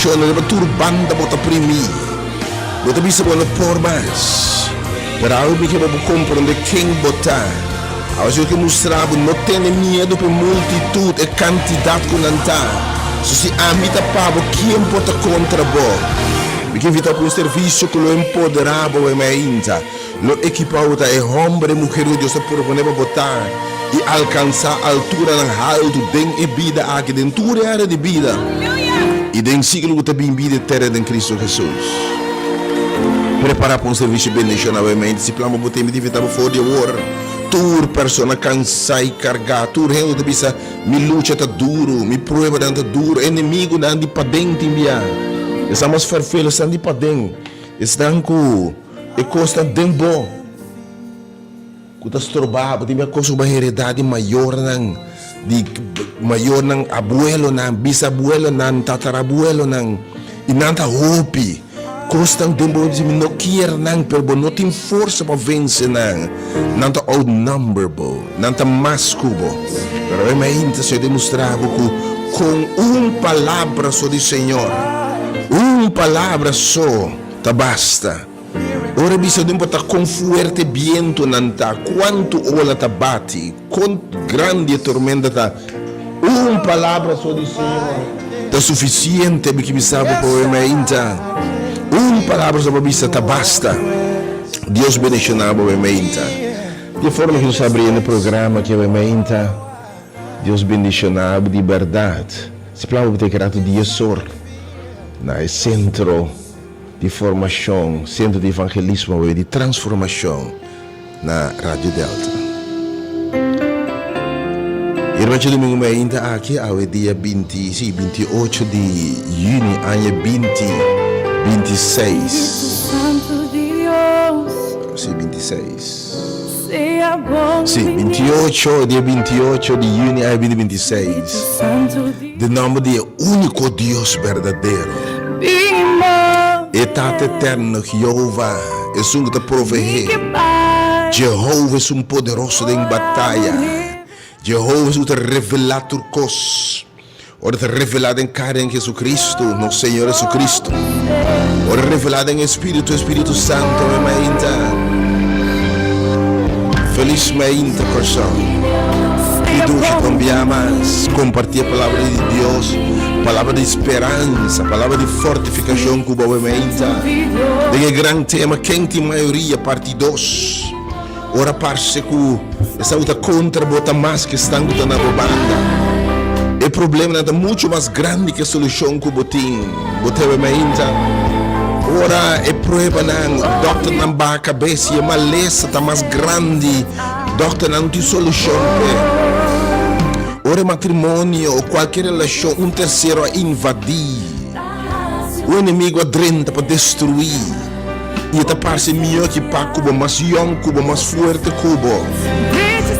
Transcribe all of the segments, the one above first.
bendición, le turbanda bota primi. Bota bisa bono por mais. Para algo que vou compreender quem botar. Acho que mostrava não tem medo para multitud e quantidade com nantar. Se a mim tá pavo quem bota contra bo. Me que invita para um serviço que lo empoderava e me inta. Lo equipava e homem e mulher Deus se propõe para botar e alcançar a altura ng alto den e vida aqui dentro da área de vida. E den ciclo que também vida terra em Cristo Jesus. Preparar para um serviço bendicionalmente, se plano botar me dividir fora de hora. Tur persona cansar e carregar, tur rendo bisa mi luta tá duro, mi prova tá duro, inimigo tá de para dentro enviar. Estamos farfelo estão de para dentro, estão com e costa dembo. Kuta stroba, tem minha coisa uma heredade maior nang abuelo nang bisabuelo nang tatarabuelo nang inanta hopi. Costa dembo de não quer nang pero não tem força para vencer nang nanta outnumberable nanta mais cubo pero é mais se demonstrar com palavra só de Senhor palavra só tá basta ora bisa dembo tá com forte viento nanta quanto ola tá bate com grande tormenta tá palavra só de Senhor tá suficiente porque me sabe para é mais palavra sobre vista tá basta. Deus bendicionava o ementa. De forma que nós abrimos o programa que o ementa, Deus bendicionava de verdade. Se plano ter criado dia sor na centro de formação, centro de evangelismo e de transformação na Rádio Delta. Irmã de domingo ementa aqui ao dia 28 de junho, ano 26. Sim, 26. Sim, 28, dia 28 de junho a 2026. De nome de único Deus verdadeiro. Etate eterno, Jeová, é um que te provee. Jeová é um poderoso em batalha. Jeová é um que te revela turcos. Ora te revelado em carne em Jesus Cristo, nosso Senhor Jesus Cristo. Ora revelado em Espírito Santo, felizmente, coração. E Deus também mais compartilha a palavra de Deus, palavra de esperança, palavra de fortificação que o Bobo tem grande tema, quem tem maioria, parte 2. Ora parece que essa outra contra bota mais que estão na banda. O problema é muito mais grande que a solução que botem ainda. Ora, é prova não, doctor não vai a cabeça e a maleza está mais grande, doctor não tem solução. Ora, matrimônio ou qualquer relação, um terceiro a invadir, o inimigo adrenta para destruir, e está parecendo melhor que para Cuba, mais young Cuba, mais forte Cuba.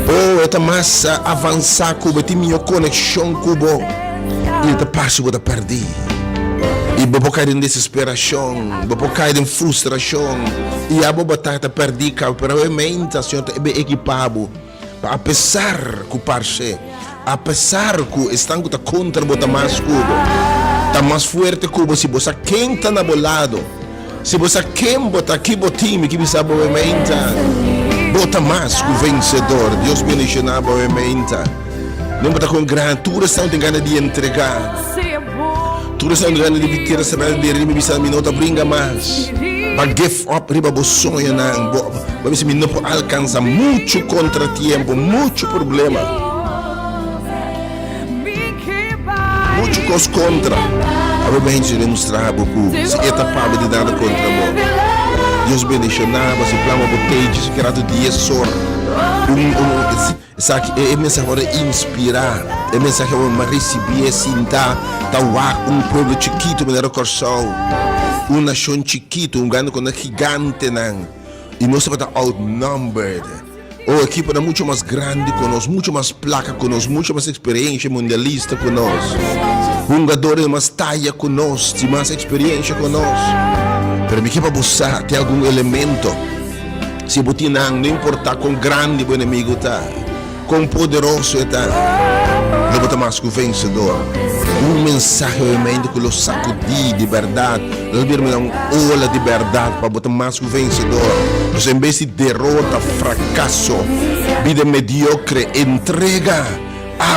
Oh, esta massa avançar Cuba, tem minha conexão Cuba. E esta parte eu perdi. E vou cair em desesperação, vou cair em frustração. E a boba está perdi, pero a minha intenção é bem equipado. Apesar que o parche, apesar que estão contra o mais Cuba, está mais forte Cuba. Se você quem está na bolado, se você quem bota aqui o time que me sabe a minha intenção. Bota mais que o vencedor. Deus bendicionava o ementa. Não bota com grande. Tudo estão tem ganas de entregar. Tudo estão tem ganas de viver essa verdade de rir. Me não brinca mais. Para give up riba bo sonho não. Para me não alcança muito contratempo, muito problema. Muito coisa contra. A gente demonstrava que se etapava de nada contra o Deus bendicionava, se plama botejas, que era do dia só. É mensagem inspirar, é mensagem para receber, sentar, tauar povo chiquito, mas era coração. Nação chiquito, grande com gigante, não. E nós estamos outnumbered. A equipe é muito mais grande conosco, muito mais placa conosco, muito mais experiência mundialista conosco. Jogadores é mais talla conosco, tem mais experiência conosco. Pero me quer buscar tem algum elemento. Se botinang, não importa com grande o inimigo tá, com poderoso tá. não botar mais que o vencedor. Mensagem realmente que lo sacudi de verdade. Nós vamos dar ola de verdade para botar mais que o vencedor. Nós em vez de derrota, fracasso, vida mediocre, entrega.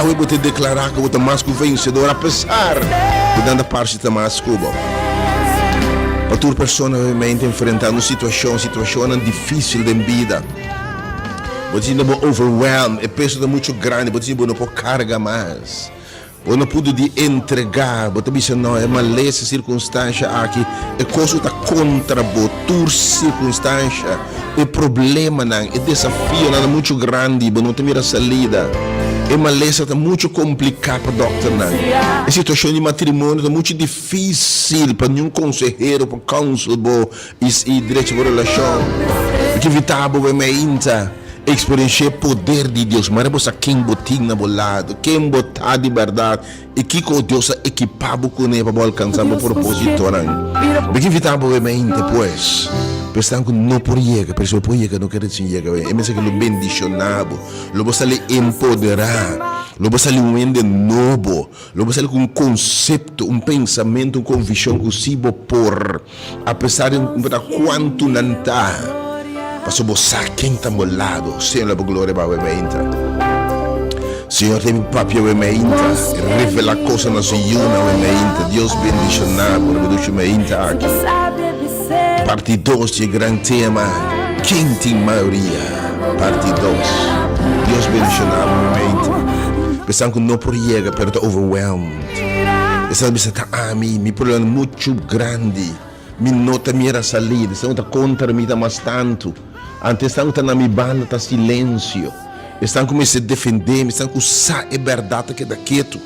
Eu vou te declarar que eu vou ter mais que o vencedor, apesar de tanta parte de mais cubo. Para toda pessoa realmente enfrentando situações difíceis de vida. Você não pode overwhelm, é peso muito grande, você não pode carregar mais. Você não pode entregar, você diz não, é maleza circunstância aqui, é coisa da contra tua circunstância, é problema, não, é desafio não, é muito grande, você não tem a salida. É maleza está muito complicada para o doutor, não. A situação de matrimônio está muito difícil para nenhum conselheiro, para counsel, e direito de relação. O que evitável é ainda experienciar o poder de Deus, mas é você quem botinha na bolado, quem botar de verdade, e que com Deus é equipado com ele para alcançar o propósito. O que evitável é ainda depois. Pensando que não por chegar, pessoa por chegar, não quer dizer chegar. É mesmo que lo bendicionado, lo você lhe empoderar, lo você lhe de novo, lo você lhe com um conceito, um pensamento, uma convicção possível por, apesar de quanto não está, mas você quem está ao lado, Senhor, a glória para o entra. Senhor, tem papel o entra, revela coisas na sua entra. Deus bendicionado, o entra aqui. Parte 2 de grande tema, quem tem maioria? Parte 2. Deus bendicionado momento. Pensando que não por chegar, pero está overwhelmed. Pensando que está meu problema é muito grande. Me nota minha salida, está contra mim mais tanto. Antes está na minha banda, está silêncio. Estão começando a defender, estão com a verdade que é quieto.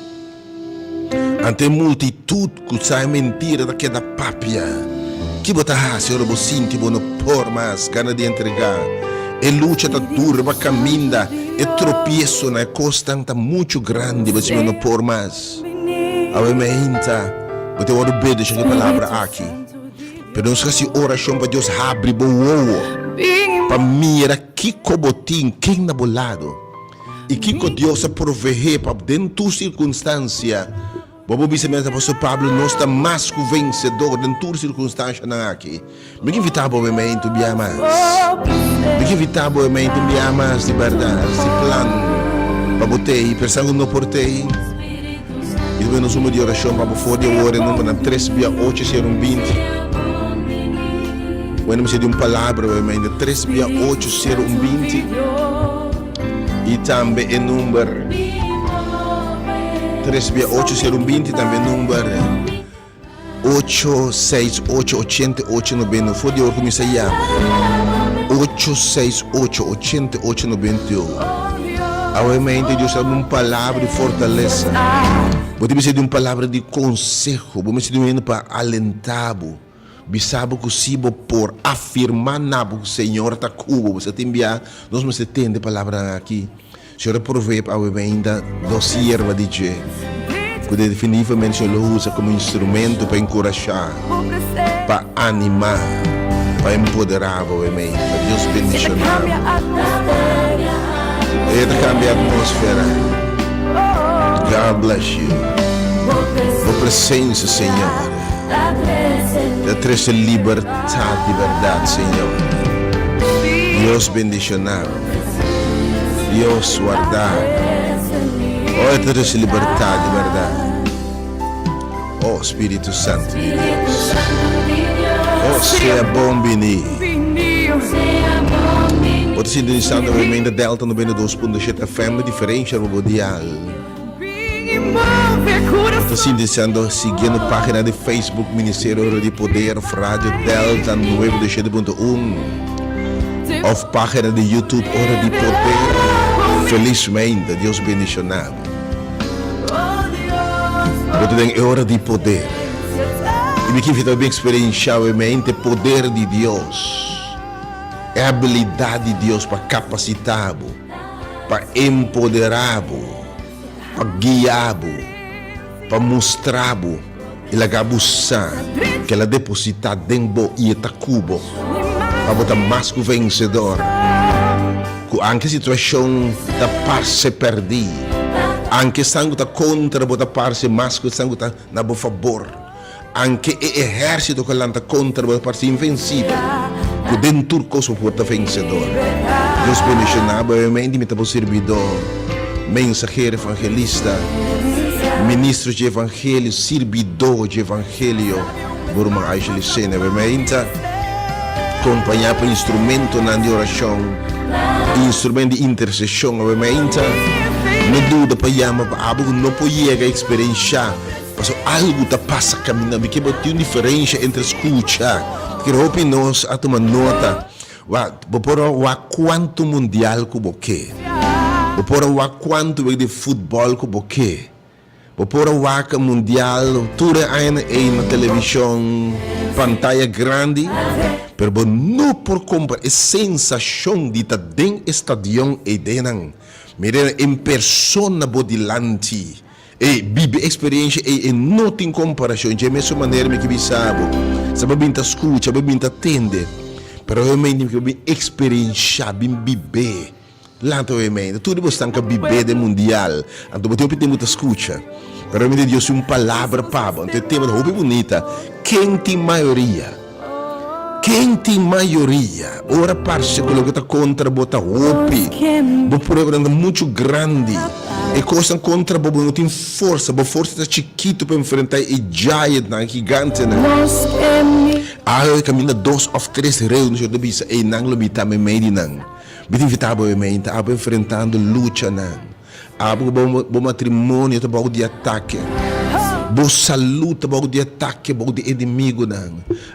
Ante multitude que sai mentira da que da papia. Que botar, Senhor, eu sinto, eu não por mais, gana de entregar. E luta está dura, vai caminhar, e tropeço na constante muito grande, mas eu não por mais. A minha inta, eu te vou obedecer a palavra aqui. Pero não esquece oração para Deus abre boa. Para mim era que cobotim, quem na bolado. E que Deus a prover para dentro da circunstância. Bobo bisamente apóstolo Pablo não está mais que vencedor em toda circunstância não aqui. Me que evitar momento bem mais. Me que evitar momento bem mais de verdade, esse plano para botei, pensando no portei. E depois nós vamos de oração para fora de hora número 3 via 8 ser 20. Quando me de uma palavra, momento 3 via 8 ser 20. E também em número 3 via 8 ser 20, também número 868 88 90. Foi de hora que me saia 868 88 91. Obviamente Deus dá uma palavra de fortaleza. Você precisa de uma palavra de conselho. Você precisa de uma para alentar. Bisabo possível por afirmar que o Senhor está cubo. Você tem enviar, nós vamos ter de palavra aqui. Senhor, provei para o ainda dos sierva de Deus. Que definitivamente o Senhor usa como instrumento para encorajar, para animar, para empoderar o amém. Deus bendicionar. Ele cambia a atmosfera. God bless you. A presença, Senhor. Da triste liberdade de verdade, Senhor. Deus bendicionar. Deus guardar. Oh, triste liberdade de verdade. Oh, Espírito Santo de Deus. Oh, seja bom venir. Você se interessando no Emenda Delta 92.7 FM, diferente no Bodial. Você se interessando seguindo a página de Facebook Ministério Hora de Poder, Rádio Delta 97.1. Ou página de YouTube Hora de Poder. Felizmente, Deus bendicionado. Você tem hora de poder. E me que também experienciar o poder de Deus. É a habilidade de Deus para capacitar, para empoderar, para guiar, para mostrar e lagabuçar que ela depositar dentro e etacubo para botar mais que o vencedor. Anche a situação da paz se perdi, Anche sangue ta contra bota parse masco sangue ta na bo favor. Anche esercito che l'anta contra bota parse invencível. O dentro coso porta vencedor. Deus bendicionava e mente me tabo servidor, mensageiro evangelista, ministro de evangelho, servidor de evangelho. Burma Aisha Licena, mente acompanhar por instrumento na oração, instrumento de intercessão, mente. Não dúvida para chamar para algo não pode experienciar, mas algo tá passa caminhando, porque tem uma diferença entre escutar, que roupa nós a tomar nota, o quanto mundial que você, o quanto de futebol que você, o mundial, tudo aí na televisão, pantalla grande, mas não por comprar a sensação de estar dentro do estádio e dentro. Mire em persona bodilante e vive experiência e não tem comparação de mesma maneira que sabe bem escuta, sabe bem atende, pero realmente que bem experiência, bem viver lá também, tudo você tem que viver do mundial, então você tem muita escuta, pero realmente Deus tem uma palavra para, então tem uma roupa bonita, quem tem maioria. Quem tem maioria, ora parece que está contra bota roupa, o problema é muito grande, e coisa contra bobo não tem força, a força está chiquito para enfrentar e giant, gigante, caminha 2 ou 3 reuniões de bisa e não lo bita me meio não, bita invitado me meio, aba enfrentando luta não, aba bom matrimônio tá bom de ataque. Bo saluta bom de ataque, bom de inimigo não.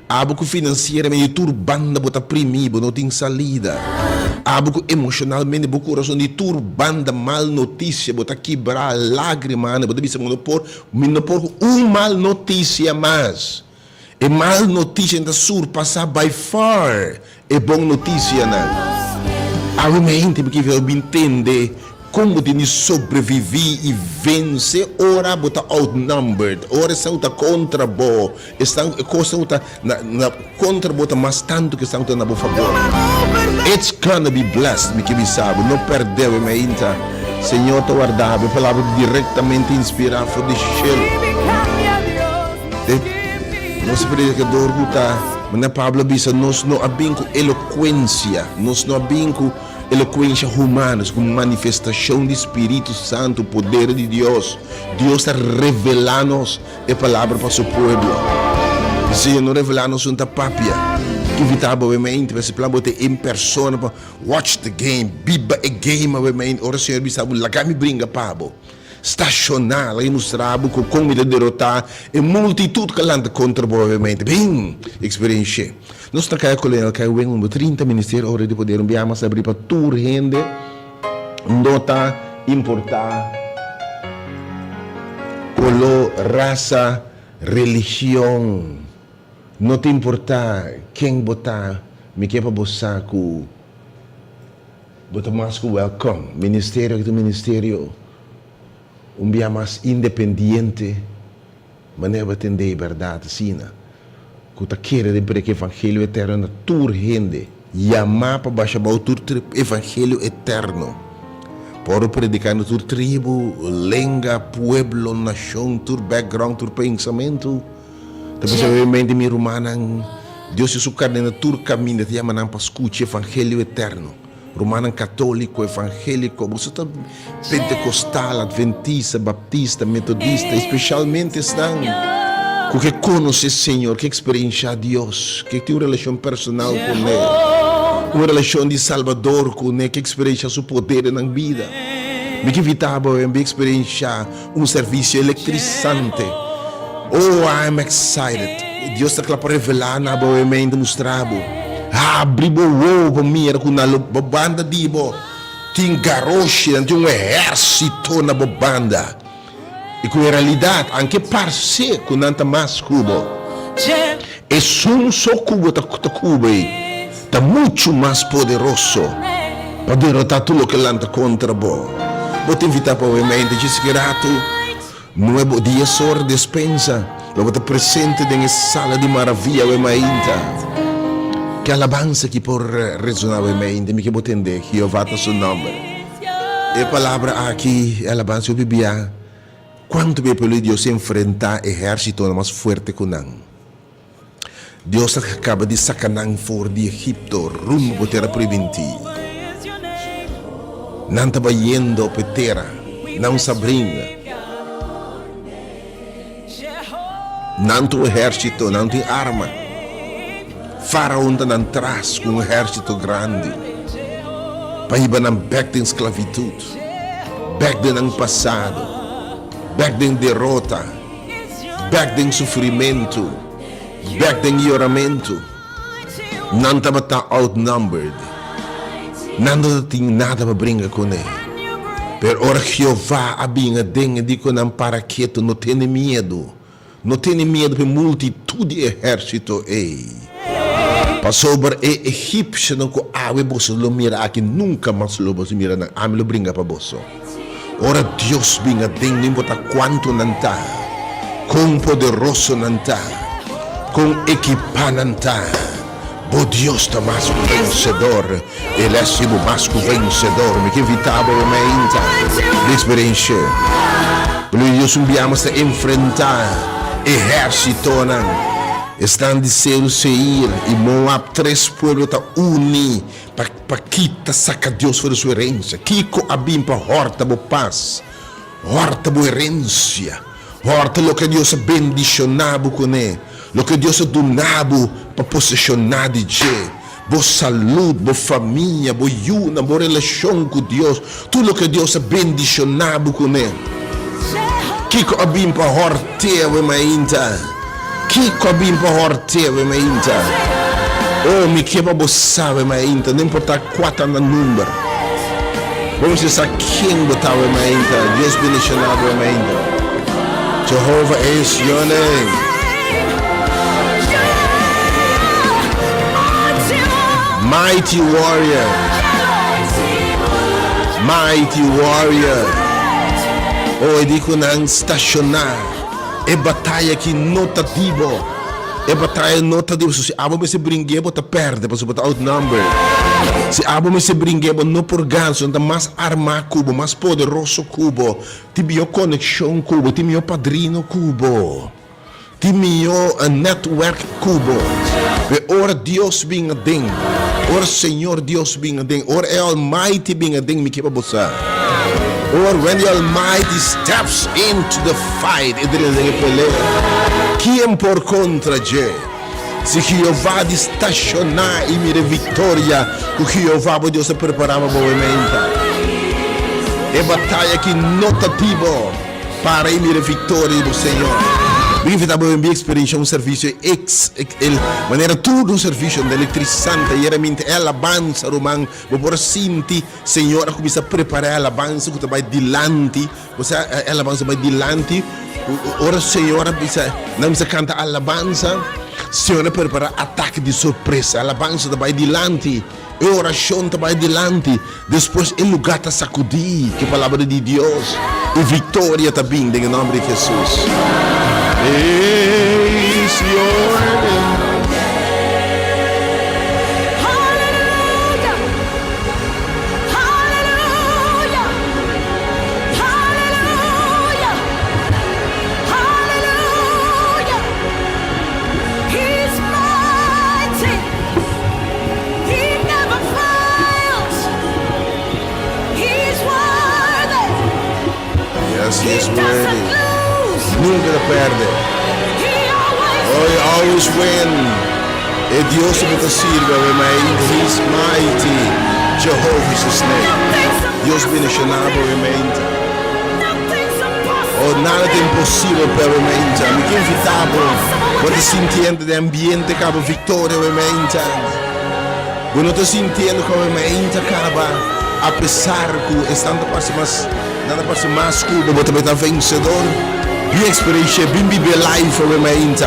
Abo que financeiramente turbanda bota primido, não tem salida. Abo que emocionalmente bo coração de turbanda mal notícia, bota quebrar lágrima, bota bisa não por mal notícia mais. E mal notícia ainda surpassar by far. E bom notícia não. Abo mente porque eu entender como de sobreviver e vencer, ora bota outnumbered, ora estão contra bo, estão contra bota mais tanto que estão na boa favor. It's gonna be blessed, me que me sabe, não perdeu me inta. Senhor te guardava, a palavra diretamente inspirada for the shell. Nosso predicador mas na Pablo bisa nós não abinco eloquência, nós não abinco eloquência humana, com manifestação do Espírito Santo, o poder de Deus. Deus está revelando-nos a palavra para o seu povo. Se não revelar-nos uma papia, que invitava obviamente, mas se plano em persona para watch the game, biba a game, obviamente, ora Senhor, bisabo, lá me brinca pabo. Estacionar, lá mostrava como ele derrotar e multitud que landa contra obviamente. Bem, experiência. Nós estamos aqui com 30 ministérios hora de poder enviar mas abrir para toda gente nota importar color, raça, religião, não te importar quem botar, me quer para botar com botar mais com welcome, ministério que ministério enviar mais independente, maneira de atender a verdade, sina. Que está querendo de pregar evangelho eterno na toda gente, chamar para baixar o evangelho eterno. Por predicar na tua tribo, língua, pueblo, nação, todo background, todo pensamento. Também obviamente minha romana, Deus se sucar na todo caminho, te chama para escutar evangelho eterno. Romano católico, evangélico, você está pentecostal, adventista, baptista, metodista, especialmente estão que conhece o Senhor, que experiência Deus, que tem uma relação personal com Ele, uma relação de Salvador com Ele, que experiência seu poder na vida. Me que vitava em experiência serviço eletrizante. Oh, I'm excited. Deus está para revelar na boa mente mostrado. Abribo o para mim era com a banda dibo. Tem garoche, tem exército na banda. E com a realidade, anche parse com nanta mais cubo. E só cubo tá cubo aí. Tá muito mais poderoso para derrotar tudo que lanta contra bo. Vou te invitar para o mente, diz grato. Nuevo dia sor despensa. Vou te presente na sala de maravilha o mainta. Que alabanza que por resonar o mente, me que vou entender que eu vá seu nome. A palavra aqui, alabança, Bíblia. Quanto bem pelo Deus enfrentar exército mais forte que não. Deus acaba de sacanar fora de Egipto rumo para a terra prometida. Não estava indo para a terra, não se brinca. Não tem exército, não tem arma. Faraó está atrás com um exército grande. Para ir para back da esclavitud, back do passado, back da derrota, back do sofrimento, back do lloramento. Não estava tão outnumbered. Não tinha nada para brincar com ele. Pero ora Jeová abinha dengue dico não para quieto, não tem medo. Não tem medo para multitude de exército ei. Passou por egípcio não com água você lo mira aqui nunca mais lo você mira não ame lo brinca para você. Ora Deus binga dengue não importa quanto não tá, com poderoso não tá, com equipa não tá. Bo Deus está mais que vencedor, ele é sempre mais que vencedor. Me que evitava o meu inta de experiência. Por isso enviamos a enfrentar exército não. Estão dizendo Seir e Moab, 3 pueblos estão unidos para quitar saca Deus para sua herência. Kiko abim para horta bo paz, horta bo herência, horta lo que Deus bendicionado com ele, lo que Deus donado para posicionar de Deus. Boa saúde, boa família, boa una, boa relação com Deus. Tudo lo que Deus bendicionado com ele. Kiko abim para horta e mainta. Kiko abim para horta e mainta. Oh, me quebra boçava e mainta. Não importa quanto na número. Vamos dizer quem botava e mainta. Deus bendicionado e mainta. Jehovah is your name. Mighty warrior. Mighty warrior. Oh, eu digo não estacionar. É batalha que nota dibo. É batalha nota dibo. Se abo se brinque, bota perde, você bota outnumber. Se abo se brinque, não por ganso, não mais arma cubo, mais poderoso cubo. Tibio conexão cubo, tibio padrino cubo. Tibio network cubo. Ora Deus binga ding. Ora Senhor Deus binga ding. Ora é Almighty binga ding, me quepa boçar. Or when the Almighty steps into the fight, quem por contra de? Se Jeová de estacionar e mire vitória, o Jeová Deus se preparava movimento. É batalha que notativo para ir mire vitória do Senhor. Bem-vindo a minha experiência, serviço maneira tudo serviço de eletricante, e realmente é alabança, romano, por sinti, Senhor, começa a preparar a alabança, que vai dilante, você a alabança vai dilante, ora Senhora, não se canta alabança, Senhora prepara ataque de surpresa, a alabança vai dilante, a oração vai dilante, depois o lugar está sacudir, que a palavra de Deus, e vitória também, em nome de Jesus. Is your name. Hallelujah. Hallelujah. Hallelujah. Hallelujah. He's mighty. He never fails. He's worthy. Yes, he's He doesn't worthy. lose. Nunca perde. He always Oh, he always win. E Deus se te sirve, he's mighty. Jehovah is his name. Deus bendicionado, realmente. nothing's impossible. Oh, nada é impossível para realmente. Me que invitavo. Quando sentindo de ambiente que a vitória, realmente. Quando estou sentindo que realmente acaba, apesar que estando nada para ser mais cubo, mas também está vencedor. Minha experiência bem viver live realmente.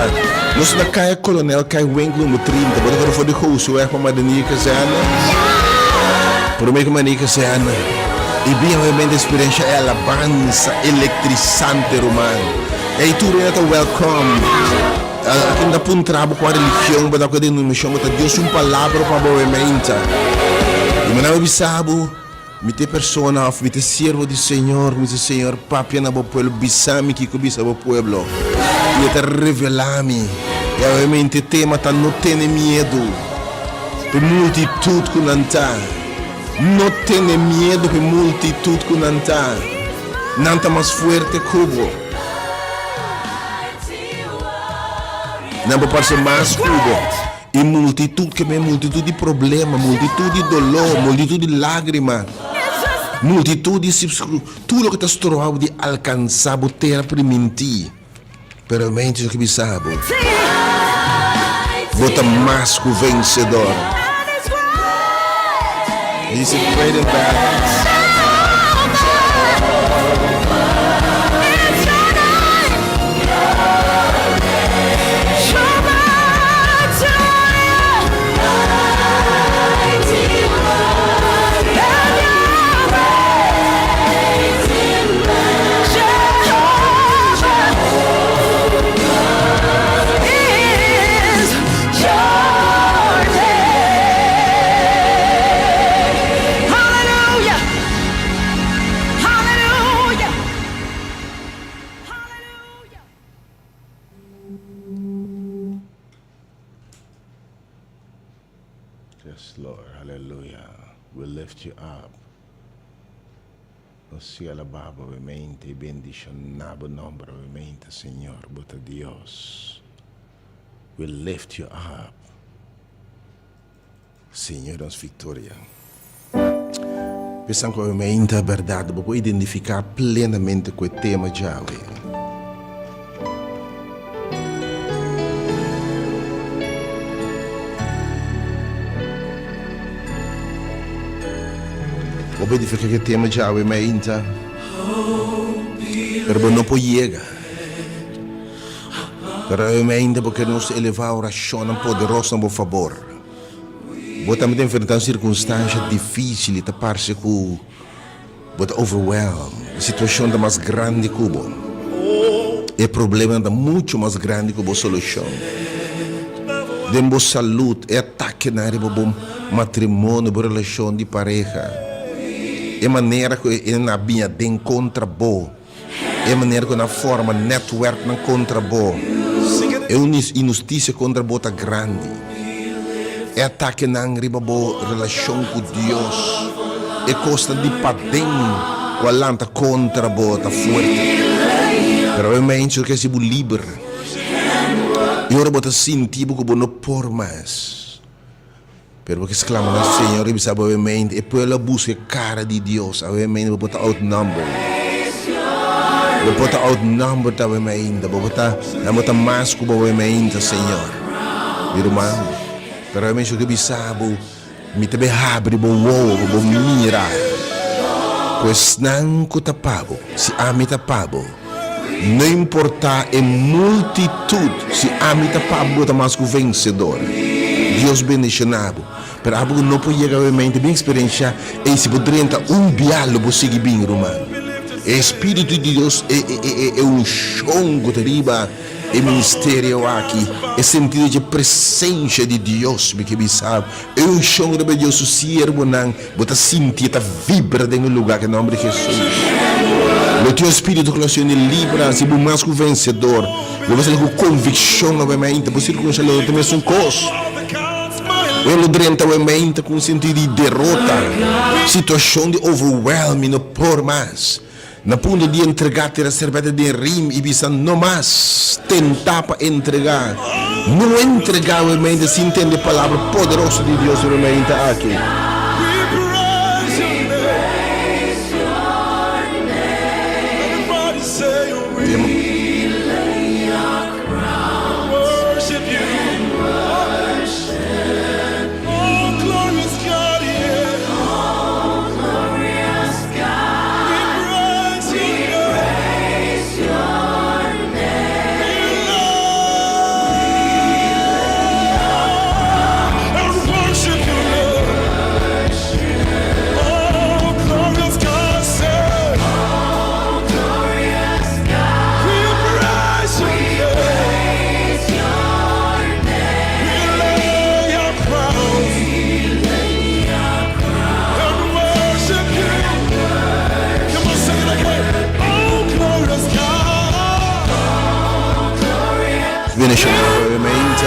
Nós na caia coronel cai Wenglo no 30, mas agora foi de curso é para manica zana. Por meio que manica zana. E bem realmente a experiência é alabança eletrizante romano. E aí tudo é welcome. Aqui ainda por um trabalho com a religião, mas agora não me chama Deus palavra para realmente. E mas não sabe Mi te persona of, mi te siervo di Señor, mi te Señor, papi na bo pueblo, bisami que cubisa bo pueblo. Y te revelami. E obviamente tema ta no tiene miedo. Per multitud con anta. No tiene miedo per multitud con anta. Nanta más fuerte cubo. Namba parse mais cubo. E multitud que me multitud de problema, multitud de dolor, multitud de lágrima. Multitud de tudo que está trovado de alcançar a terra para mentir. Pero mente que me sabe. Bota mais que o vencedor. This is great and bad. Yes, Lord, hallelujah. We lift you up. Você alabado obviamente e bendicionado nome obviamente, Senhor, bota Deus. We lift you up. Senhor, nossa vitória. Pensando que obviamente a verdade, para identificar plenamente com o tema de Yahweh. Vou verificar que o tema de Yahweh me entra. Pero não pode chegar. Pero eu me ainda porque nos elevar a oração poderosa por favor. Vou também enfrentar circunstâncias difíceis, tá parece que vou overwhelm. A situação é mais grande que o problema é muito mais grande que a solução. Dembo saúde, é ataque na área do matrimônio, boa relação de pareja. É maneira que é na binha de encontra bo. É maneira que na forma network na contra bo. É uma injustiça contra bo tá grande. É ataque na riba bo relação com Deus. É costa de padem o alanta contra bo tá forte. Pero eu me encho que se bu livre. E ora bo tá sentido que bo não por mais. Pero porque se clama ao Senhor e sabe obviamente e pela busca cara de Deus, obviamente vou botar outnumber. Vou botar outnumber obviamente, vou botar mais que obviamente, Senhor. Irmão, pero obviamente que sabe me te abre bo mira. Pois não que tapabo, se a me tapabo. Não importa a multitud, se a me tapabo bota mais que o vencedor. Deus bendicionado. Pero algo não pode chegar obviamente bem experienciar e se poderia bialo por seguir bem, romano. O Espírito de Deus é um chão que deriva o ministério aqui. É sentido de presença de Deus, que me sabe. É um chão de Deus, o servo não, bota sentir, tá vibra dentro do lugar que é o nome de Jesus. O teu espírito que é livre, se mais que o vencedor. Você tem convicção, obviamente, você tem que também são coisas. Eu drenta o mente com sentido de derrota, situação de overwhelming, não por mais. Na ponto de entregar-te a cerveja de rim e bisa não mais tentar para entregar. Não entregar o mente sem entender a palavra poderosa de Deus no mente aqui. bendicionamos, obviamente.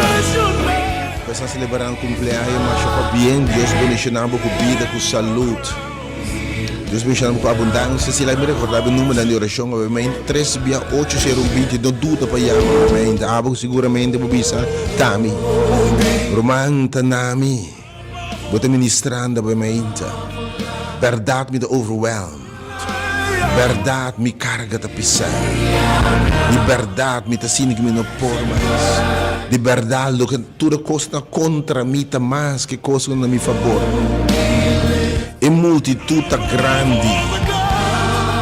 Estamos celebrando cumpleaños, mas para bem. Deus bendicionamos com vida, com saúde. Deus bendicionamos com abundância. Se lá me recordar o número da oração, obviamente, 368 não dúvida para chamar, obviamente. Abo seguramente vou pensar, Tami, Roman, Tanami, vou te ministrando, obviamente. Verdade me overwhelmed. Verdade me carga de pisar. De verdade me assim que me não por mais. De verdade lo que tudo costa contra mim tá mais que coisa na meu favor. E multitude grande.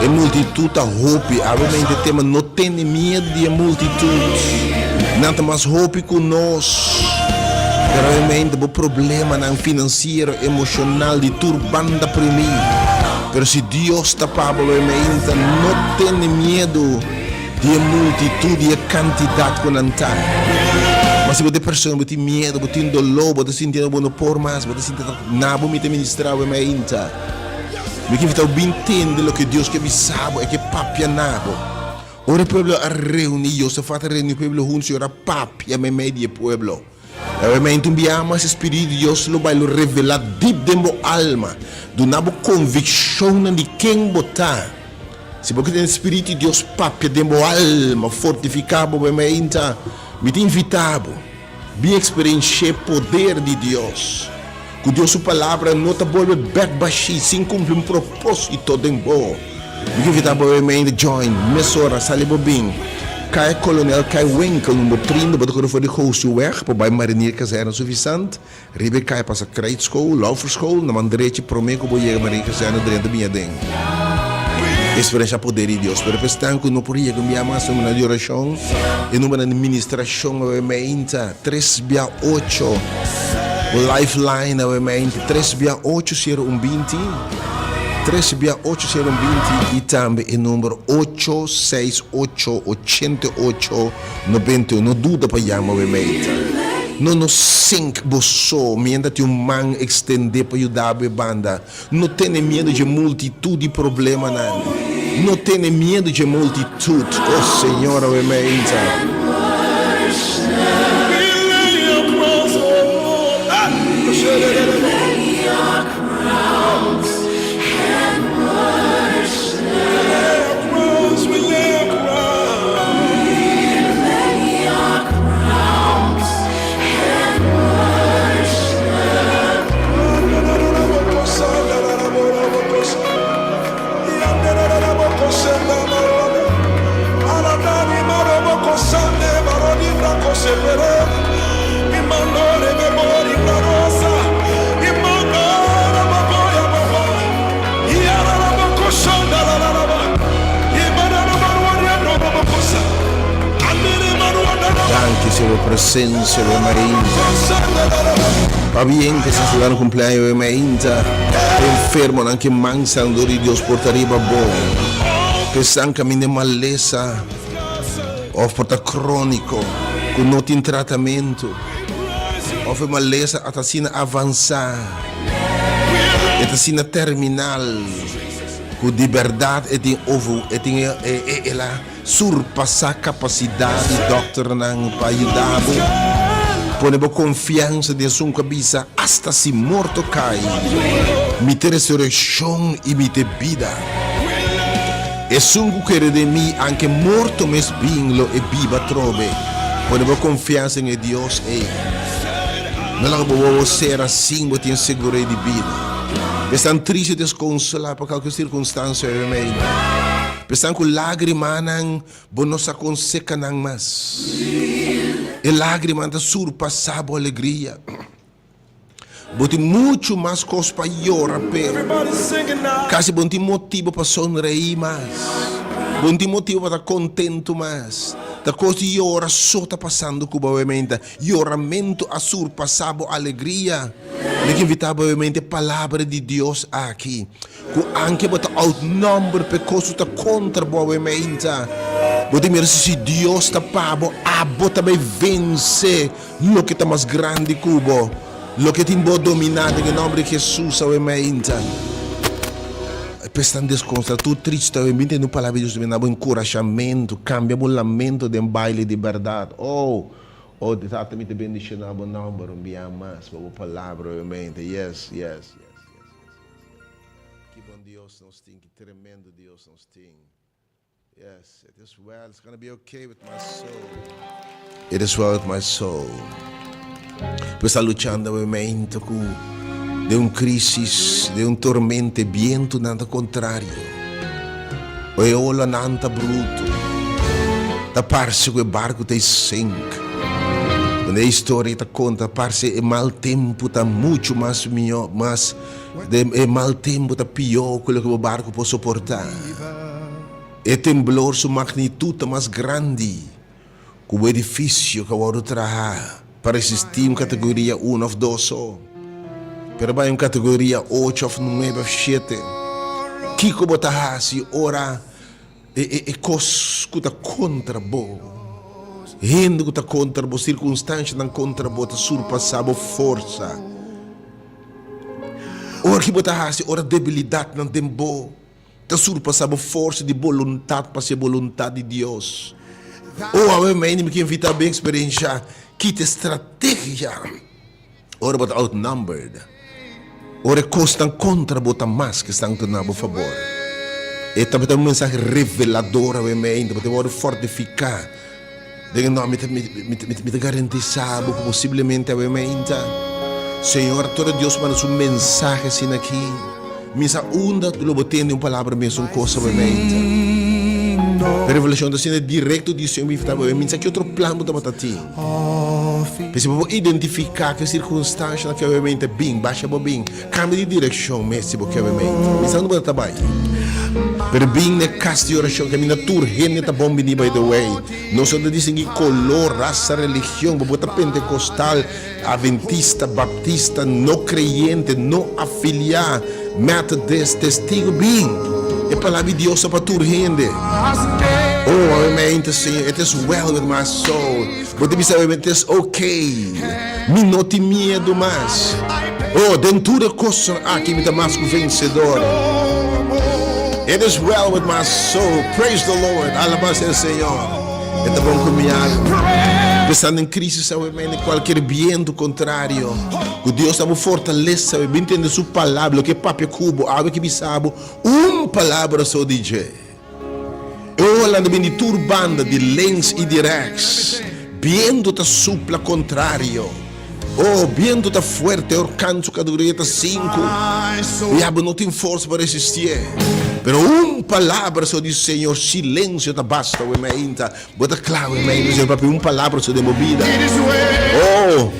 E multitude hope. Obviamente temos não tem medo de multitude. Não mais hope conosco. Realmente o problema não financeiro, emocional de turbanda para mim. Pero se Deus está provavelmente não tem medo de multitude e quantidade com antar. Mas se você pessoa tem medo, você tem dolor, você sente não por mais, você sente nada me ministrar omente. Me que está bem entender o que Deus quer sabe é que papia nabo. Ora pueblo a reunir, se faz reunir pueblo juntos, ora papia me media pueblo. Realmente enviamos esse Espírito de Deus lo vai lo revelar deep dentro da alma, do nabo convicção de quem botar. Se você tem Espírito de Deus papia dentro da alma, fortificado, realmente, me te invitado, bem experienciar o poder de Deus. Que Deus sua palavra não te volve baixo, sem cumprir propósito dentro. Me invitado, realmente, join, mesora, salibo bem. Cai Colonel, cai Winkel, número 30, but ik voor de goosje weg, bij marinier kazerne suficiënt. Ribe cai para a grade school, lover school, na mandreetje promeco boie marinier kazerne dentro minha ding. Experiência poder de Deus, pero pestan que não podia cambiar mais uma na oração e numa na administração obviamente 3/8 o lifeline obviamente 3/8 3/8 e também o número 8688891. Não dúvida para chamar, obviamente. Não sink você, mientras tem man extender para ajudar a banda. Não tenha medo de multitude de problemas, não tenha medo de multitude. Oh, Senhor, obviamente. Sua presença, o Marinha. Para bem que se dando cumpleaños, o Marinha. Enfermo, não que mansa, o de Deus portaria bom. Que estão caminhando maleza, ou porta crônico, que não tem tratamento, ou foi maleza até assim avançar, até assim terminal. Que de verdade ela surpassar a capacidade do doctor para ajudar. Põe a confiança de sua cabeça hasta se morto cai. Me ter ressurreição e me ter vida. E sungo quer de mim, anche morto mes binglo e viva trove. Põe a confiança em Deus e não vou ser assim, vou ter segurança de vida. Estão tristes, desconsolados por qualquer circunstância, irmão. Estão com lágrimas, não se aconseca mais. E lágrimas surpassam a alegria. Bote muito mais coisas para chorar, pero quase bom tem motivo para sonreír mais. Bom tem motivo para estar contento mais. Da coisa de chorar só está passando com obviamente. Choramento a surpassar a alegria. Eu invitava obviamente a palavra de Deus aqui. Que anche bota outnumber per coisa está contra obviamente. Bote mesmo se Deus está pago, a bota vai vencer o que está mais grande cubo. Lo que tem bo dominado em nome de Jesus, obviamente. Pestan desconsta, tu triste, obviamente, no palavra de Deus, me dá encorajamento, cambia o lamento de um baile de verdade. Oh, Oh, de tata me te bendición na bo number um bia mas, bo palavra obviamente. Yes. Que bom Deus nos tem, que tremendo Deus nos tem. Yes, it is well. It's gonna be okay with my soul. It is well with my soul. Pues está luchando obviamente de un crisis, de un tormento, viento nada contrario. Oye, ola nanta bruto. Da parse que o barco te sink. Quando a história te conta, parse é mal tempo tá muito mais melhor, mas é mal tempo tá pior que o barco pode suportar. É temblor sua magnitude mais grande que o edifício que eu trabalhar para existir em categoria 1 ou 2 só. Pero vai em categoria 8 ou 9 ou 7. Que como tá se ora é cos que tá contra bo. Hendo que tá contra bo, circunstância não contra bo, tá surpassar bo força. Ora que botar se ora debilidade não tem bo, tá surpassar bo força de vontade para ser vontade de Deus. Ou a mãe me que invitar bem experiência, que te estratégia. Ora bota outnumbered. Ora constam contra bota mais que estão tornando a favor. E também tem mensagem reveladora a mãe, também tem fortificar. Diga não, me garantizar que possivelmente a mãe Senhor, todo Deus manda um mensagem assim aqui. Misa onda tu lo botendo palavra mesmo coisa a mãe. A revelação da cena direto de Senhor me fala, misa que outro plano da batati. Porque vou identificar que circunstância que a mãe tá bem, baixa bem, cambia de direção mesmo que a mãe. Misa não bota bem. Pero bem na casa de oração que a minha turgente tá bom bem by the way. Não só de distinguir color, raça, religião, bota pentecostal, adventista, baptista, não creyente, não afiliar, metodista, testigo bem. É palavra de Deus para turgente. Oh, amém, Senhor, it is well with my soul. Você me sabe, it is okay. Me não tem medo mais. Oh, dentro da coisa aqui me dá mais que vencedor. It is well with my soul. Praise the Lord. Alabado o Senhor. É bom com minha alma. Pensando em crise, sabe, em qualquer viento contrário. Que Deus está fortaleza, sabe, entende sua palavra, que papo cubo, água que bisabo, palavra só DJ. Eu olhando bem de turbanda, de lens e de rex. Viento está supla contrário. Oh, viento está forte, orcanço categoria 5. E a não tem força para resistir. Pero palavra só diz Senhor, silêncio está basta, o meinta. Bota claro, meinta, papi, palavra só de movida. Oh,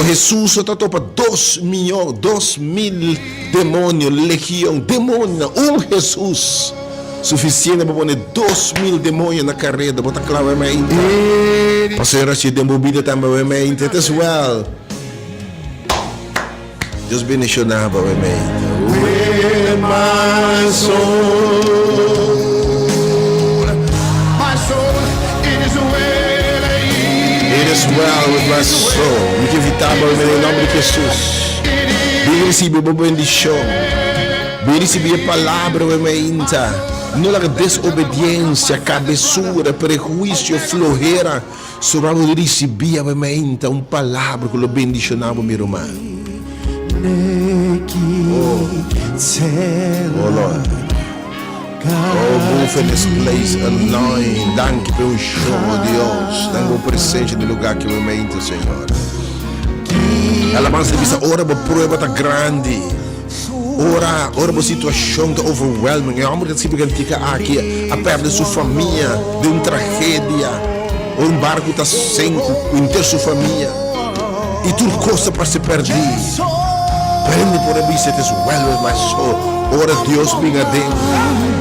Jesus está topa 2.000 demônios, legião, demônio, Jesus. Suficiente para pôr 2.000 demônios na carreira, bota claro, meinta. Para ser assim de movida também, meinta, it is well. Deus bendicionava, meinta. With my soul, it is well with my soul. Me que evitava em nome de Jesus. Bem receber boa bendição. Bem receber a palavra, meinta. Não há desobediência, cabeçura, prejuízo, flojera. Só vamos receber, meinta, palavra que lo bendicionava, meu irmão. Oh Lord, move in this place, anoint. Danke pelo show, Deus. Danke por presente no lugar que eu mente, Senhor. Alabança de ora para prova tá grande. Ora para situação tá overwhelming. É amor que se fica aqui a perder sua família de uma tragédia. Barco tá sem inteiro sua família. E tudo custa para se perder. Prende por a vista, it is well with my soul. Ora Deus me adentro.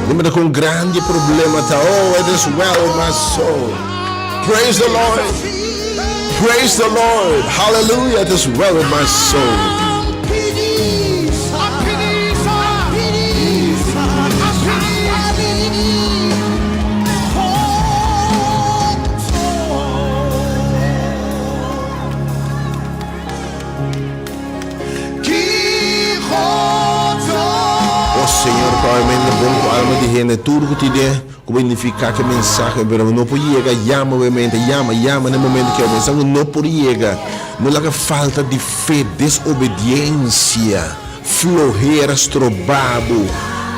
Lembra com grande problema, tá? Oh, it is well with my soul. Praise the Lord. Praise the Lord. Hallelujah, it is well with my soul. Senhor, provavelmente bom alma de gente tudo que te dê, como significa que mensagem, pero não pode chegar, llama obviamente, llama no momento que a mensagem não pode chegar. Não há falta de fé, desobediência, flojera, estrobado,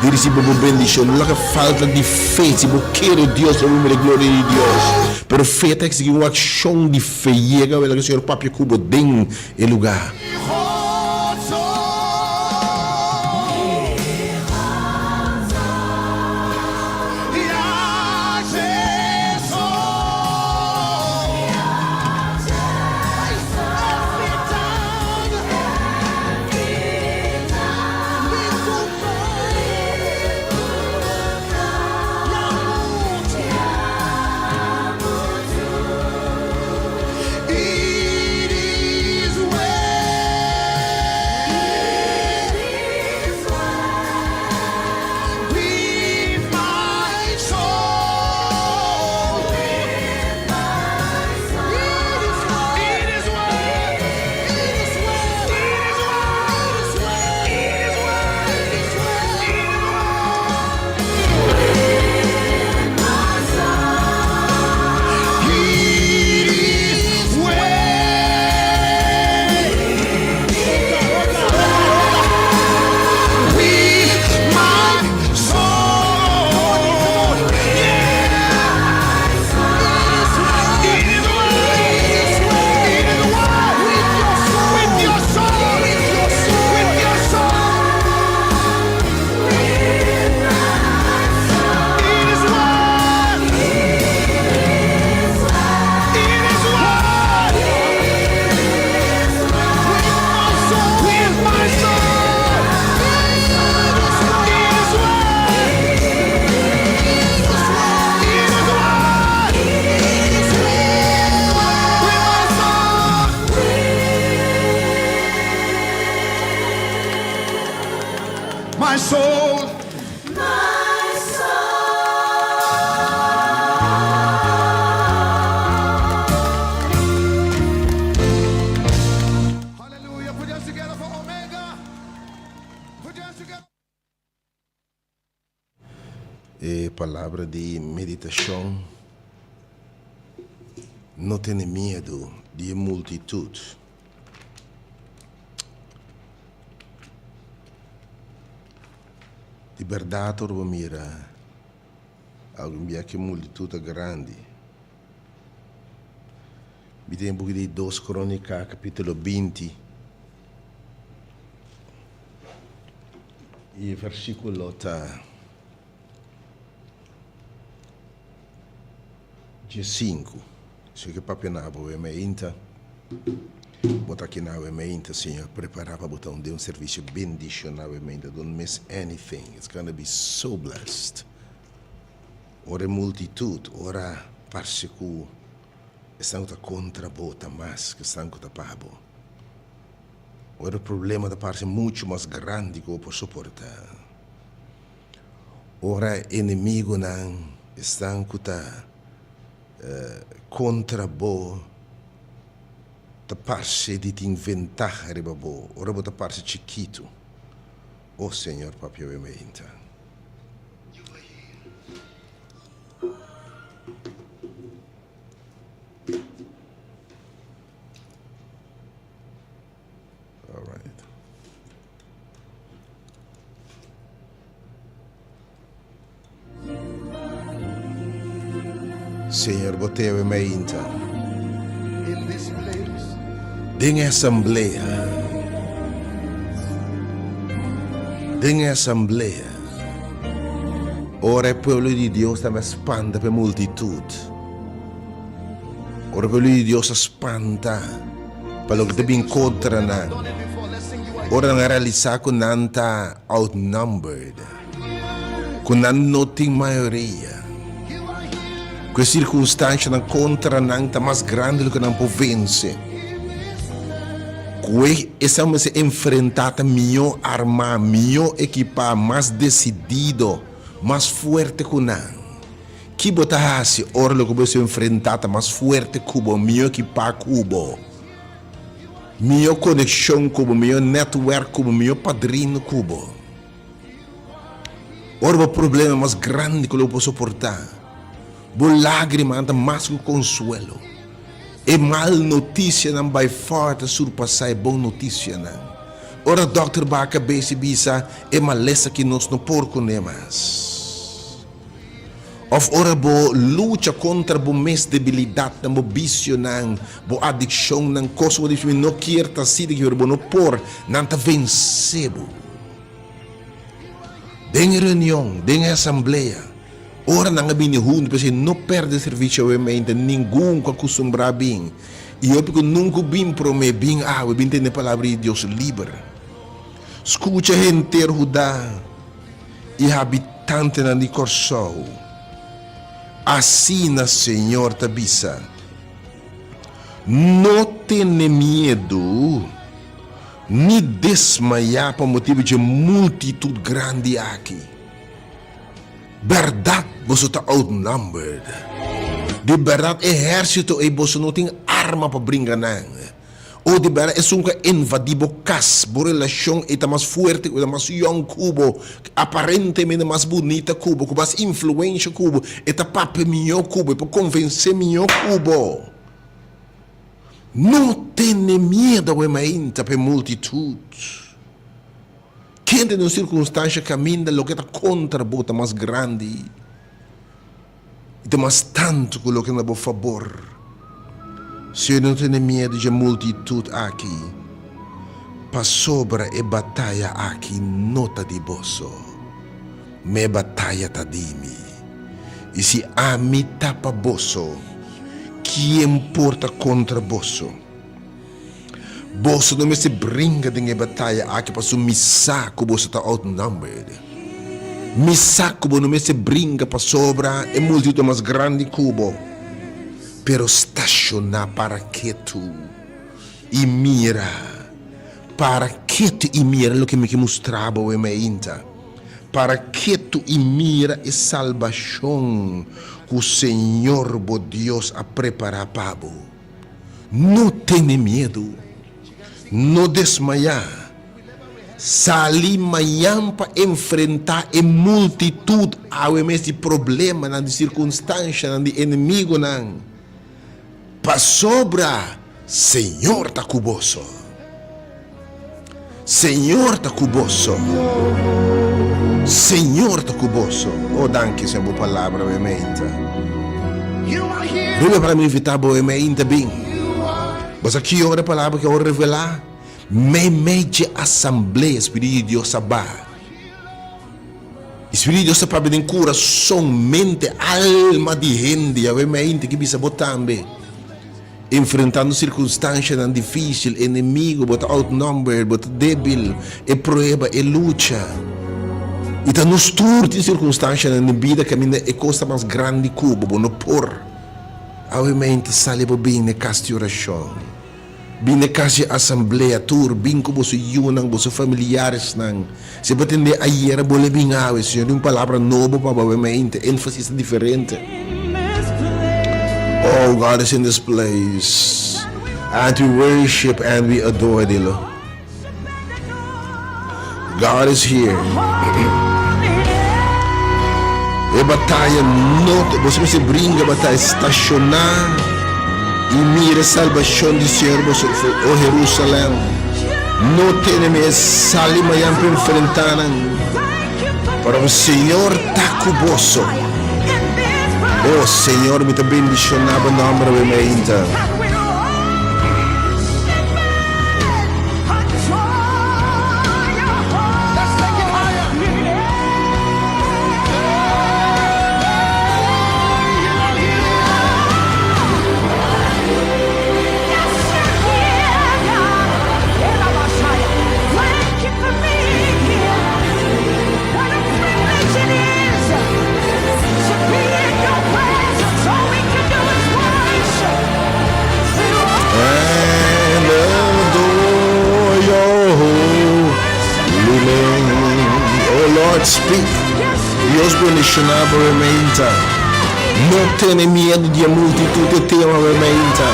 de receber uma bendição. Não há falta de fé, se você quer Deus, a glória de Deus. Pero fé tem que seguir uma ação de fé, chega, o Senhor Papi Cubo tem o lugar. My soul, hallelujah. Put us together for Omega. Put us together. Palavra de meditação. Não tenha medo de multitude. De verdade, eu mira algum dia que multitude grande. Me tem um pouco de 2 Crônicas, capítulo 20. E versículo 5. Se que papi na boa meinta. Botar aqui na mente, Senhor, preparar para botar um serviço bendição na mente. Don't miss anything. It's going to be so blessed. Ora multitude, ora parcecu, estão contra bota mais que estão contra pabo. Ora o problema da parte muito mais grande que eu posso suportar. Ora inimigo não estão contra bo. Ta parte de te inventar ribabo, ora bota parte chiquito. Oh Senhor, papi obviamente. All right. Senhor, botei obviamente. In this place, Em assembleia. Em assembleia. Ora o povo de Deus está espanta para a multitude. Ora o povo de Deus espanta para o que deve encontrar. Ora não realizar com nanta outnumbered. Com não tem maioria. Com a circunstância não contra nanta mais grande do que não pode vencer. Que estamos enfrentando melhor arma, melhor equipar, mais decidido, mais forte que não. Que botar assim, ora que você enfrentar mais forte cubo, melhor equipar cubo, melhor conexão cubo, melhor network cubo, melhor padrinho cubo. Ora o problema mais grande que eu posso suportar. Boa lágrima anda mais que consuelo. E mal notícia não vai forte surpassar a boa notícia não. Ora Dr. ba a cabeça bisa e malessa que nós não porco nemas. Of ora bo luta contra bo mes debilidade na bo vício não, bo adicção não, coisa que não quer ta sida que bo no por, não ta vencebo. Den reunião, den assembleia. Ora não abini hunde, porque não perde serviço ao mente, ninguém que acostumbra bem. E eu porque nunca bem prome bem, eu bem tem a palavra de Deus livre. Escuta a gente Judá e habitante na de Corsol. Assim na Senhor tabisa. Não tenha medo, nem desmaiar por motivo de multitude grande aqui. Verdade, você está outnumbered. De verdade, exército e você não tem arma para brincar não. Ou de verdade, é nunca invadir o cas, a relação é mais forte, é mais young Cubo, aparentemente mais bonita Cubo, com mais influência Cubo, é papo melhor Cubo, é para convencer melhor Cubo. Não tenha medo, é mais para multitude. Quem tem uma circunstância caminha lo que está contra a bota mais grande. E tem mais tanto que lo que não é favor. Se eu não tenho medo de multitude aqui, para sobra e batalha aqui nota de bosso. Me batalha tá de mim. E se a mim tapa bosso, que importa contra bosso? Bosso não me se brinca de batalha aqui para su misaco bosso tá outnumbered. Misaco não me se brinca para sobra e multitude mais grande cubo. Pero estacionar para quieto e mira. Para quieto e mira o que me mostrava o emainta. Para quieto e mira a salvação que o Senhor, bo Deus, a preparar para você. Não tenha medo. Não desmaiar. Salir amanhã para enfrentar a multitude ao mesmo problema, na circunstância, na inimigo, não. Para sobra, Senhor está cuboso. Senhor está cuboso. Senhor está cuboso. Oh, danke, Senhor, por palavra, obviamente. Ruga para me invitar, obviamente, bem. Mas aqui, a palavra que eu vou revelar, de assembleia, Espírito de Deus, sabá. Espírito de Deus, para bem coração, mente, alma de gente, obviamente, que bisa botar bem. Enfrentando circunstâncias tão difíceis, inimigo, bota outnumbered, bota débil, e prueba, e luta. E tá nos turte circunstâncias na vida que a minha é coisa mais grande cubo, no por. Obviamente, sale bem na casa de oração. Bem na casa de assembleia, tur, bem como você yunang, você familiares nang. Se você entender a iera, bole bem awe, se uma palavra nova para obviamente, ênfase diferente. Oh, God is in this place. And we worship and we adore Thee, Lord. God is here. E batalha não, você se brinca, batalha estacionar e mira a salvação de Senhor, você o Jerusalém. Não tem mais salima para enfrentar, para o Senhor está conosco. Oh Senhor, me te bendicionava no nome de Meita. Speak. Deus bendicionava Meita. Não tenha medo de multitude de tema Meita.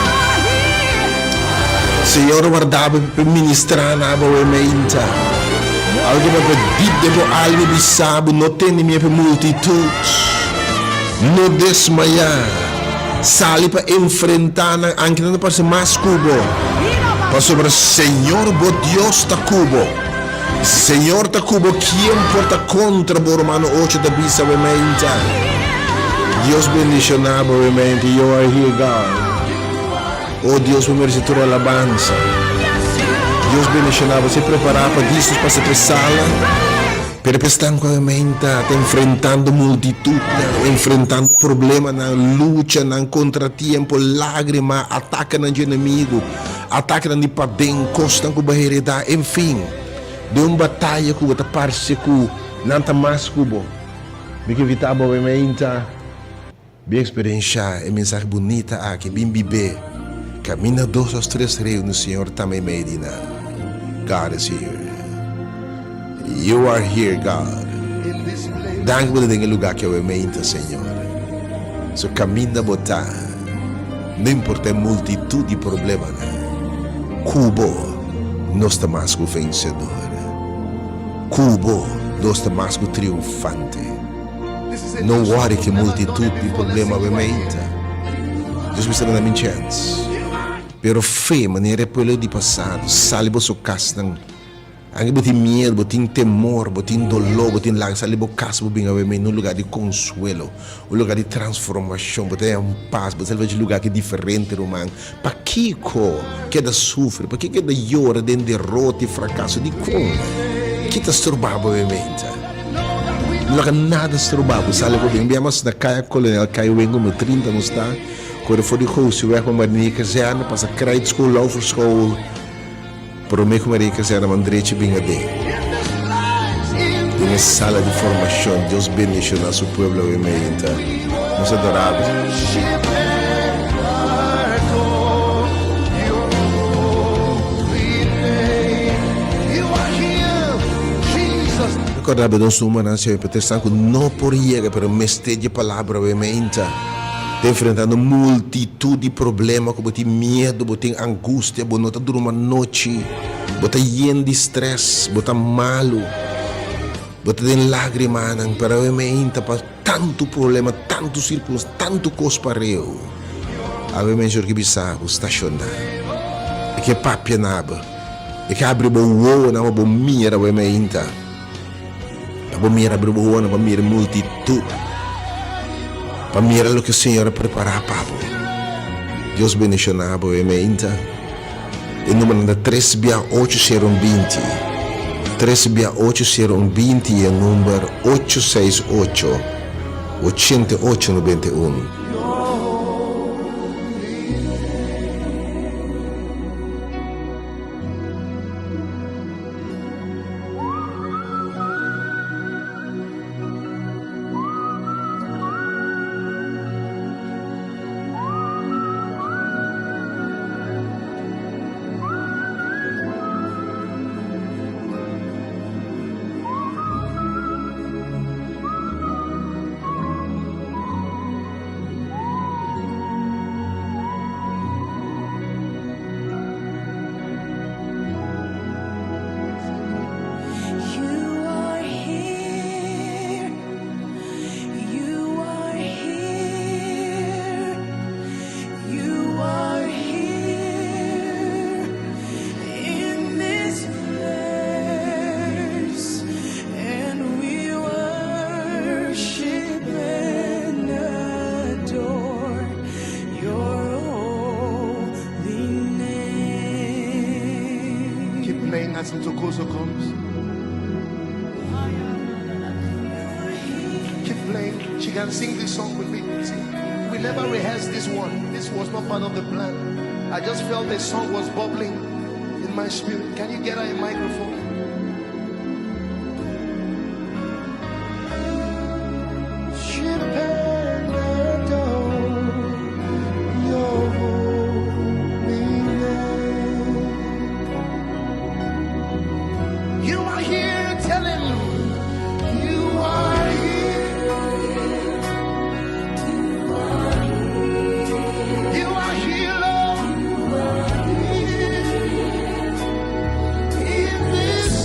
Senhor guardava para ministrar na Meita. Algo para pedir de algo bisabo, no tem minha multitud. No desmayar. Sali para enfrentar, aunque não passa mais cubo. Para sobre Senhor, bo Deus ta cubo. Senhor ta cubo, quem porta contra o Romano 8 da bisa obviamente. Deus bendicionado obviamente. You are here, God. Oh Deus, me merece tua alabança. Deus bendicionado, você preparar para isso, para se sala. Pero estão obviamente enfrentando multitud, enfrentando problema, na luta, na contratiempo, lágrima, ataque no inimigo, ataque no padem, costa com barreira, enfim. De uma batalha que você parece que não está mais cubo. Me que evitar obviamente, bem experiência, é mensagem bonita aqui, bem bebê. Camina 2 ou 3 reis no Senhor também medina. God is here. You are here, God. Danke por esse lugar que eu amo, Senhor. So camina botar. Não importa a multitud de problemas. Cubo, nós estamos mais que vencedor. Cubo, nós estamos mais que triunfante. Não worry que multitud de problemas obviamente. Deus me está dando a chance. Pero fé, maneira pelo de passado, salibo so castan. Ang botin medo, botin temor, botin dolor, botin lágrimas, salibo caso bem obviamente no lugar de consuelo, um lugar de transformação, botin paz, botin de lugar que é diferente, romano. Para que queda sofre, para que queda llora de derrota e fracasso de como? Que está estorbado obviamente. Não há nada estorbado, salibo bem, mas na caia colonial caiu bem como 30 não está. Quando for de curso, eu vou mandar a caserne, passa credit school, over school. Pero me como a caserne, mandrete bem a de. Em sala de formação, Deus bendicionou a seu povo, obviamente. Nós adoramos. Recordava de um humano, Senhor, para ter sangue, não por llegar, pero mestre de palavra, obviamente. Está enfrentando multitud de problemas, como tem medo, tem angústia, não está durante uma noite, está lleno de estresse, está malo, tem lágrimas, para obviamente, para tanto problema, tanto círculos, tanto coisa para eu. Obviamente, o que bisa, o estacionar, é que papia nada, é que abre o bom na bom mira, obviamente, a bom mira abre o bom na bom mira multitud. Para mirar o que o Senhor preparou para Deus bendicionado obviamente. O número é 368-020. 368-020 e o número 868-8891. As Ntokozo comes. Keep playing. She can sing this song with me. See, we never rehearsed this one. This was not part of the plan. I just felt the song was bubbling in my spirit. Can you get her a microphone? This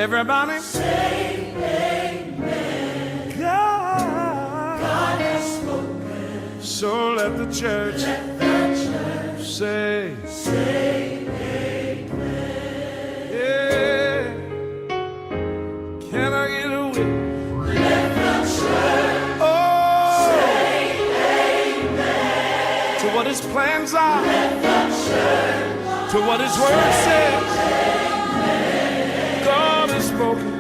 Everybody say amen. God has spoken. So let the church say amen. Yeah. Can I get a witness? Let the church say amen. To what his plans are. Let the church. To what his word says. God has spoken.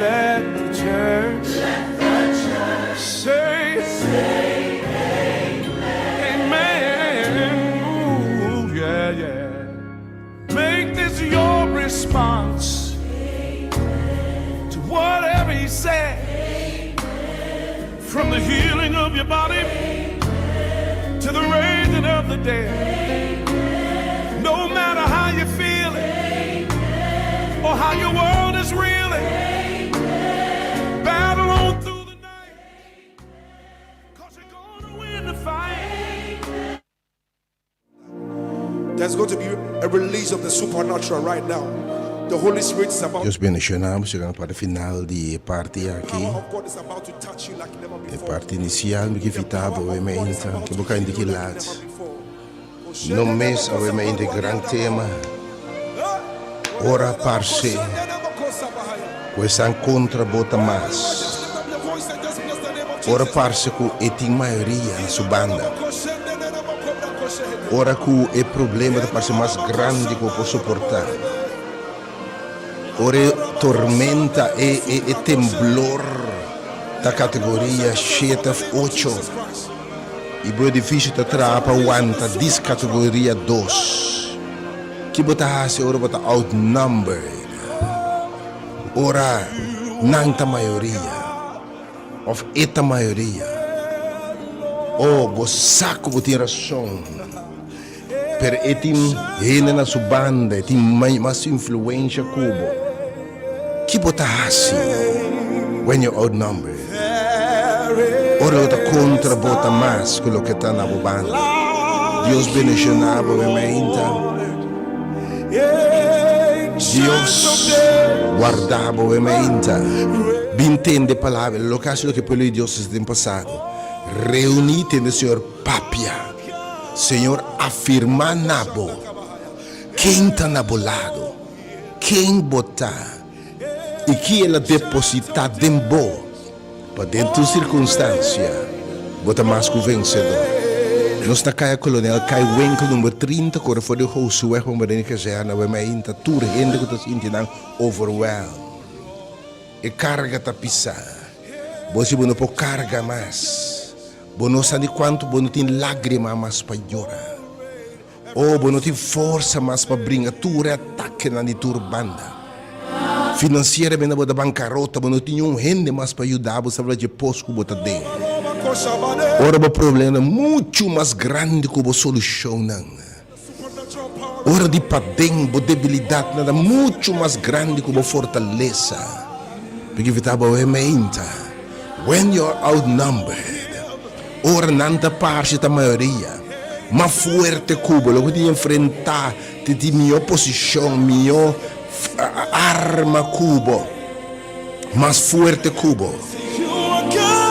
Let the church say amen. Ooh, yeah, yeah. Make this your response to whatever he said. From the healing of your body to the raising of the dead. No matter how you feel it or how your world is reeling, battle on through the night, 'cause you're gonna win the fight. There's going to be a release of the supernatural right now. The Holy Spirit is about. Dios bendicionamos, chegando para o final de parte The aqui. power of God is about to touch you like never A before. parte inicial, que The fitava power o of God is ementa, about que to boca touch you indique like laat. never before. No mês, o ementa grande tema. Ora parce, questa incontra bota mais. Ora parce cu etin maioria na sua banda. Ora cu é problema da parte mais grande que eu posso suportar. Ora tormenta e temblor da categoria 7 of 8. E é difícil de trapa aguanta dis categoria 2. Que bota se ora bota outnumbered. Ora nanta maioria. Of eta maioria. Oh, bo saco bo tem razão. Per etim hene na sua banda, etim mais influência cubo. Que bota assim? When you're outnumbered. Ora outra contra bota mais que o que está na banda. Deus bendicionava o Deus guardava o ementa. Bintende palavra, lo caso que pelo Deus tem passado. Reunite no Senhor Papia. Senhor afirma nabo. Quem está nabolado? Quem botar? E que ela depositar dentro para dentro circunstância. Bota mais que o vencedor. Nós na caia colonial cai winkel número 30 quando foi de Josué como bem que já na ainda tur gente que está sentindo overwhelmed. E carga tá pisar. Você não pode carga mais. Você não sabe quanto você tem lágrima mais para chorar. Ou você não tem força mais para brincar tur ataque na turbanda. Financeiramente você bancarrota, você não tem gente mais para ajudar, você vai de posco você dentro. Ora o problema é muito mais grande que a solução. Ora de padem, a debilidade nada muito mais grande que a fortaleza. Porque vitaba o ementa. When you're outnumbered, ora nanta parte da maioria, mas forte cubo, logo de enfrentar de minha oposição, minha arma cubo, mas forte cubo.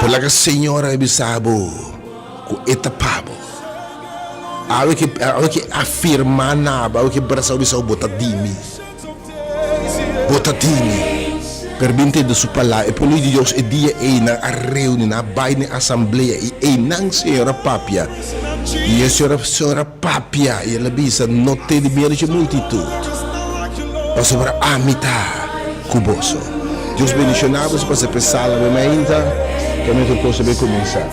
Pela que a senhora bisabo com etapabo. Ao que afirma nada, ao que braço bisabo botadimi. Permite de sua palavra, e por isso Deus é dia na reunião, na baile assembleia, e não senhora Papia. E a senhora Papia, e ela bisa não tem de medo de multitude. Nós somos a mitad cuboso. Deus bendicionava-se para se pensar na mementa. Que a gente possa bem começar.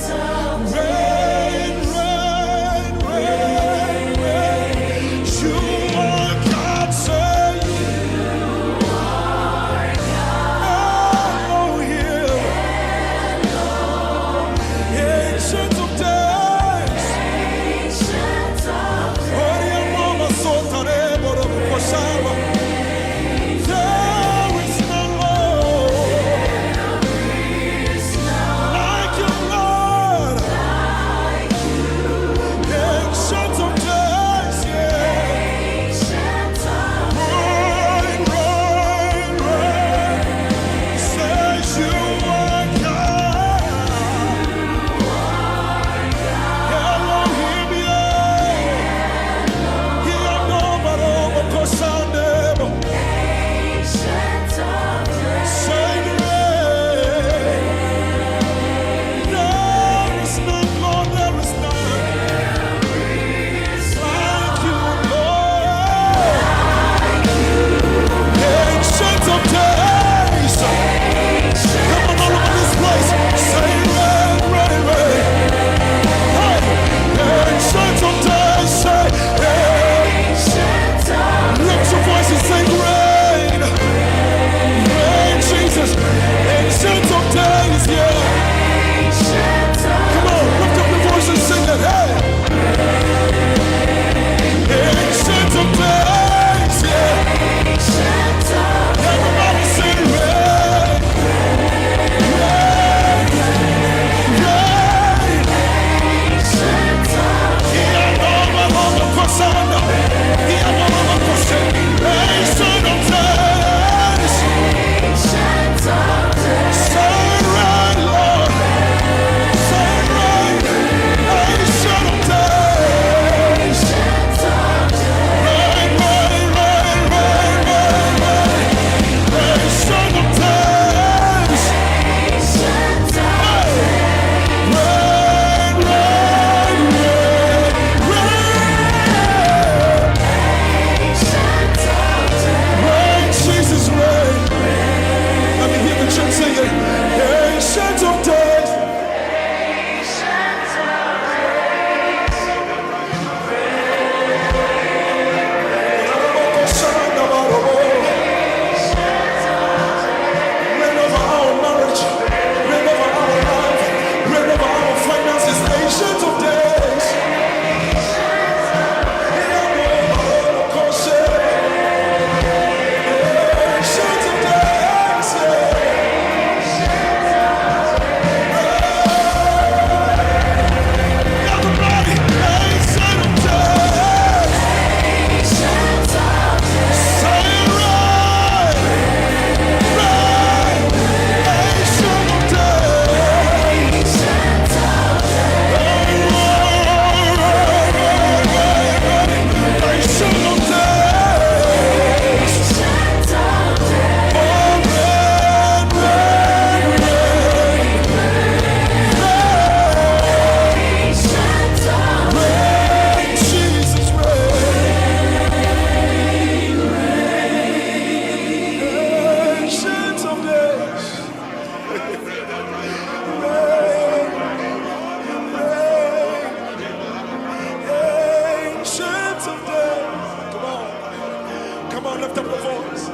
lift up your voice.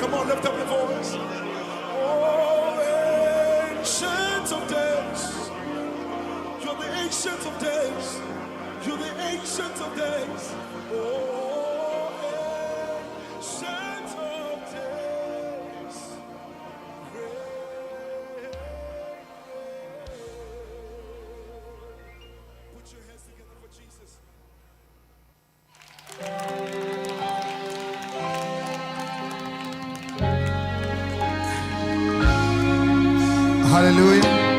Come on, lift up your voice. Oh, ancient of days. You're the ancient of days. You're the ancient of days. Oh, ancient of days. Great. Put your hands together for Jesus. Hallelujah.